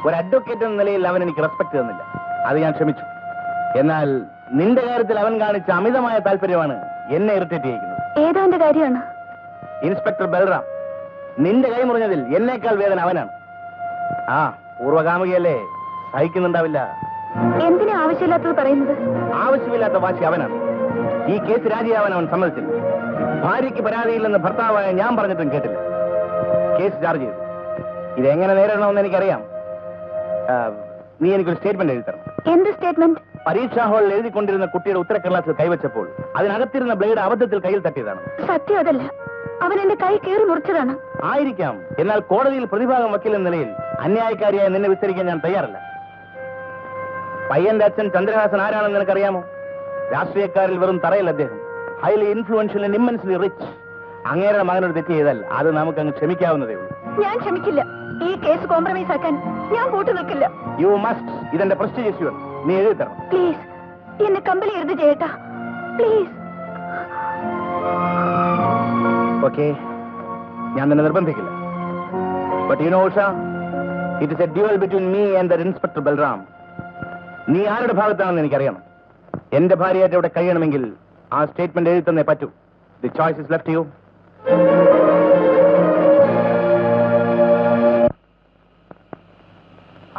ഒരു അഡ്വക്കേറ്റ് എന്ന നിലയിൽ അവൻ എനിക്ക് റെസ്പെക്ട് തന്നില്ല. അത് ഞാൻ ക്ഷമിച്ചു. എന്നാൽ നിന്റെ കാര്യത്തിൽ അവൻ കാണിച്ച അമിതമായ താല്പര്യമാണ് എന്നെ ഇറിറ്റേറ്റ് ചെയ്യിക്കുന്നത്. ഏതോന്റെ കാര്യമാണ്? ഇൻസ്പെക്ടർ ബൽറാം. നിന്റെ കൈ മുറിഞ്ഞതിൽ എന്നേക്കാൾ വേദന അവനാണ്. ആ പൂർവ്വകാമുകിയല്ലേ, സഹിക്കുന്നുണ്ടാവില്ല. എന്തിനാ ആവശ്യമില്ലാത്തത് പറയുന്നത്? ആവശ്യമില്ലാത്ത വാശി അവനാണ്. ഈ കേസ് രാജിയാവാൻ അവൻ സമ്മതിച്ചില്ല. ഭാര്യയ്ക്ക് പരാതിയില്ലെന്ന് ഭർത്താവായ ഞാൻ പറഞ്ഞിട്ടും കേട്ടില്ല. കേസ് ചാർജ് ചെയ്തു. ഇതെങ്ങനെ നേരിടണമെന്ന് എനിക്കറിയാം. നീ എനിക്കൊരു സ്റ്റേറ്റ്മെന്റ് എഴുതി തരണം. എന്ത് സ്റ്റേറ്റ്മെന്റ്? പരീക്ഷാ ഹാളിൽ എഴുതിക്കൊണ്ടിരുന്ന കുട്ടിയുടെ ഉത്തരക്കടലാസിൽ കൈവച്ചപ്പോൾ അതിനകത്തിരുന്ന ബ്ലേഡ് അബദ്ധത്തിൽ കയ്യിൽ തട്ടിയതാണ്. സത്യം അതല്ല, അവൻ എന്റെ കൈ കീറി മുറിച്ചതാണ്. ആയിരിക്കാം. എന്നാൽ കോടതിയിൽ പ്രതിഭാഗം വക്കീൽ എന്ന നിലയിൽ അന്യായക്കാരിയായ നിന്നെ വിസ്തരിക്കാൻ ഞാൻ തയ്യാറല്ല. പയ്യന്റെ അച്ഛൻ ചന്ദ്രഹാസൻ ആരാണെന്ന് നിനക്കറിയാമോ? രാഷ്ട്രീയക്കാരിൽ വെറും തറയിൽ അദ്ദേഹം. Highly influential and immensely rich. അങ്ങേരുടെ മകനോട് തെറ്റ് ചെയ്താൽ അത് നമുക്ക് അങ്ങ് ക്ഷമിക്കാവുന്നതേ ഉള്ളൂ. ഞാൻ ക്ഷമിക്കില്ല. ഈ കേസ് കോംപ്രമൈസ് ആക്കാൻ ഞാൻ കൂട്ടു നിൽക്കില്ല. You must. ഇതെന്റെ പ്രസ്റ്റീജിയസ് ഇഷ്യൂ. നീ എഴുതി തരണം. പ്ലീസ്, എന്നെ കമ്പനി എഴുതി ചെയ്യട്ടാ, പ്ലീസ്. ഓക്കെ, ഞാൻ നിന്നെ നിർബന്ധിക്കില്ല. But you know Usha, it is a duel between me and the inspector Balram. നീ ആരുടെ ഭാഗത്താണെന്ന് എനിക്കറിയണം. എന്റെ ഭാര്യയായിട്ട് ഇവിടെ കഴിയണമെങ്കിൽ ആ സ്റ്റേറ്റ്മെന്റ് എഴുതി തന്നേ പറ്റൂ. The choice is left you.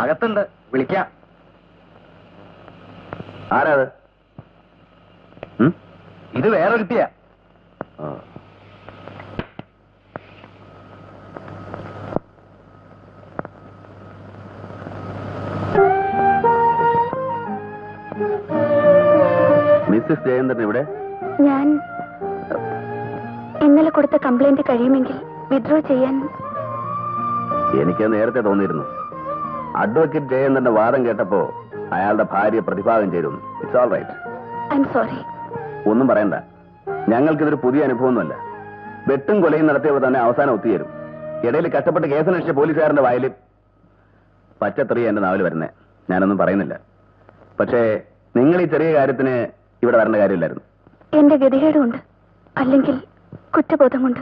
അകത്തുണ്ട്, വിളിക്കാം. ആരാത്? ഇത് വേറൊരുത്തിയാ. മിസ്സസ് ജയന്തൻ ഇവിടെ? ഞാൻ ഇന്നലെ കൊടുത്ത കംപ്ലൈന്റ് കഴിയുമെങ്കിൽ വിഡ്രോ ചെയ്യാൻ. എനിക്ക് നേരത്തെ തോന്നിയിരുന്നു. അഡ്വക്കേറ്റ് ജയന്തന്റെ വാദം കേട്ടപ്പോ അയാളുടെ ഭാര്യ പ്രതിഭാഗം ചെയ്തിരുന്നു. It's all right. I am sorry. ഒന്നും പറയണ്ട. ഞങ്ങൾക്കിതൊരു പുതിയ അനുഭവമൊന്നുമല്ല. വെട്ടും കൊലയും നടത്തിയവർ തന്നെ അവസാനം ഒത്തുചേരും. ഇടയിൽ കഷ്ടപ്പെട്ട് കേസന്വേഷിച്ച പോലീസുകാരന്റെ വായിൽ പച്ചത്തെറിയ എന്റെ നാവിൽ വരുന്നേ. ഞാനൊന്നും പറയുന്നില്ല. പക്ഷേ നിങ്ങൾ ഈ ചെറിയ കാര്യത്തിന് ഇവിടെ വരേണ്ട കാര്യമില്ലായിരുന്നു. എന്റെ ഗതികേടുണ്ട്, അല്ലെങ്കിൽ കുറ്റബോധമുണ്ട്.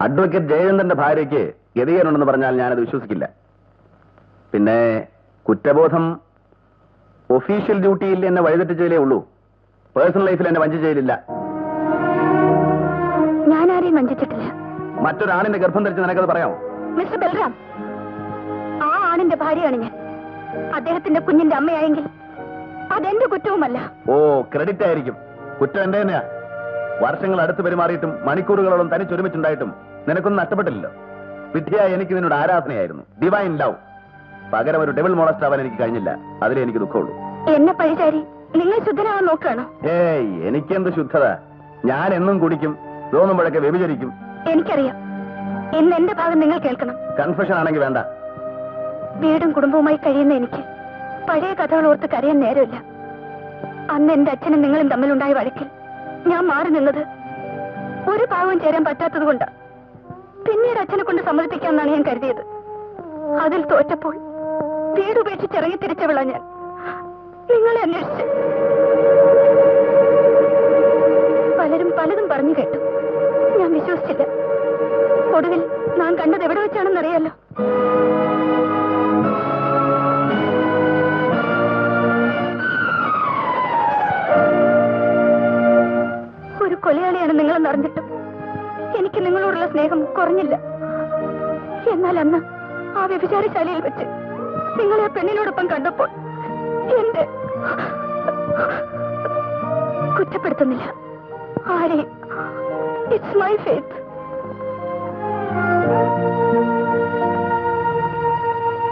അഡ്വക്കേറ്റ് ജയചന്ദ്രന്റെ ഭാര്യയ്ക്ക് ഗതികേടുണ്ടെന്ന് പറഞ്ഞാൽ ഞാനത് വിശ്വസിക്കില്ല. പിന്നെ കുറ്റബോധം ഒഫീഷ്യൽ ഡ്യൂട്ടിയിൽ എന്നെ വഴിതെറ്റിച്ചതിലേ ഉള്ളൂ. പേഴ്സണൽ ലൈഫിൽ എന്നെ വഞ്ചിച്ചതിലില്ല. ഞാൻ ആരെയും വഞ്ചിച്ചിട്ടില്ല. മറ്റൊരാണിന്റെ ഗർഭം ധരിച്ച് നിനക്കത് പറയാമോ? മിസ്റ്റർ ബൽറാം, ആ ആണിന്റെ ഭാര്യയാണ് ഞാൻ. അദ്ദേഹത്തിന്റെ കുഞ്ഞിന്റെ അമ്മയായെങ്കിൽ അതെന്റെ കുറ്റവുമല്ല. ഓ, ക്രെഡിറ്റ് ആയിരിക്കും. കുറ്റം എന്റെ തന്നെയാ. വർഷങ്ങൾ അടുത്ത് പെരുമാറിയിട്ടും മണിക്കൂറുകളോളം തനിച്ചൊരുമിച്ചുണ്ടായിട്ടും നിനക്കൊന്നും നഷ്ടപ്പെട്ടില്ലല്ലോ. വിദ്യയായി എനിക്ക് നിന്നോട് ആരാധനയായിരുന്നു, ഡിവൈൻ ലവ്. പകരം ഒരു ഡെവിൾ മോളസ്റ്റ് ആവാൻ എനിക്ക് കഴിഞ്ഞില്ല. അതിലേ എനിക്ക് ദുഃഖമുള്ളൂ. എന്നെ പഴിചാരി നിങ്ങൾ ശുദ്ധനാവാൻ നോക്കുകയാണോ? ഏയ്, എനിക്കെന്ത് ശുദ്ധത. ഞാൻ എന്നും കുടിക്കും, തോന്നുമ്പോഴൊക്കെ വ്യഭിചരിക്കും. എനിക്കറിയാം. ഇന്ന് എന്റെ ഭാഗം നിങ്ങൾ കേൾക്കണം. കൺഫെഷൻ ആണെങ്കിൽ വേണ്ട. വീടും കുടുംബവുമായി കഴിയുന്ന എനിക്ക് പഴയ കഥകൾ ഓർത്ത് കരയാൻ നേരമില്ല. അന്ന് എന്റെ അച്ഛനും നിങ്ങളും തമ്മിലുണ്ടായ വഴക്കിൽ ഞാൻ മാറി നിന്നത് ഒരു ഭാവവും ചേരാൻ പറ്റാത്തത് കൊണ്ട്. പിന്നീട് അച്ഛനെ കൊണ്ട് സമ്മതിപ്പിക്കാമെന്നാണ് ഞാൻ കരുതിയത്. അതിൽ തോറ്റപ്പോൾ വീടുപേക്ഷിച്ചിറങ്ങി തിരിച്ചവിള ഞാൻ നിങ്ങളെ അന്വേഷിച്ച്. പലരും പലതും പറഞ്ഞു കേട്ടു. ഞാൻ വിശ്വസിച്ചില്ല. ഒടുവിൽ ഞാൻ കണ്ടത് എവിടെ വെച്ചാണെന്നറിയാലോ. ഒരു കൊലയാളിയാണ് നിങ്ങളെന്ന് അറിഞ്ഞിട്ടും എനിക്ക് നിങ്ങളോടുള്ള സ്നേഹം കുറഞ്ഞില്ല. എന്നാൽ അന്ന് ആ വ്യഭിചാരശാലയിൽ വെച്ച് നിങ്ങളെ ആ പെണ്ണിനോടൊപ്പം കണ്ടപ്പോൾ എന്റെ കുറ്റപ്പെടുത്തുന്നില്ല ആരെയും. It's my faith.